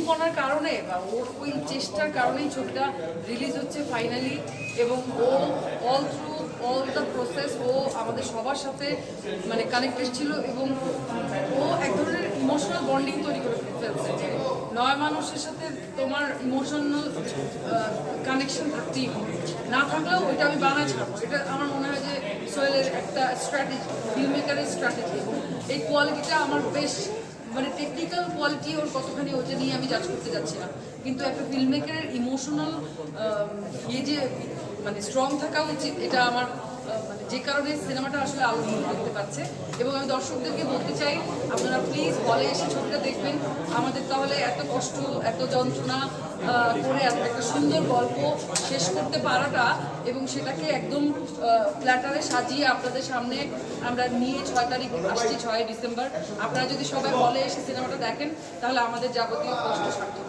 উদ্দীপনার কারণে বা ওর ওই চেষ্টার কারণেই ছবিটা রিলিজ হচ্ছে ফাইনালি। এবং ও অল দ্য প্রসেস ও আমাদের সবার সাথে মানে কানেক্টেড ছিল এবং ও এক ধরনের ইমোশনাল বন্ডিং তৈরি করে ফেলছে যে 9 মানুষের সাথে তোমার ইমোশনাল কানেকশন থাকতেই হবে, না থাকলেও ওইটা আমি বানায় ছাড়বো। এটা আমার মনে হয় যে সোহেলের একটা স্ট্র্যাটেজি, ফিল্ম মেকারের স্ট্র্যাটেজি, এবং এই কোয়ালিটিটা আমার বেশ মানে টেকনিক্যাল কোয়ালিটি ওর কতখানি ওটা নিয়ে আমি জাজ করতে যাচ্ছি না, কিন্তু একটা ফিল্ম মেকারের ইমোশনাল যে মানে স্ট্রং থাকা উচিত, এটা আমার মানে যে কারণে সিনেমাটা আসলে আলোচনা করতে পারছে। এবং আমি দর্শকদেরকে বলতে চাই আপনারা প্লিজ হলে এসে ছবিটা দেখবেন। আমাদের তাহলে এত কষ্ট এত যন্ত্রণা করে একটা সুন্দর গল্প শেষ করতে পারাটা এবং সেটাকে একদম প্ল্যাটারে সাজিয়ে আপনাদের সামনে আমরা নিয়ে 6 তারিখ আসছি, 6 ডিসেম্বর। আপনারা যদি সবাই হলে এসে সিনেমাটা দেখেন তাহলে আমাদের যাবতীয় কষ্ট সার্থক।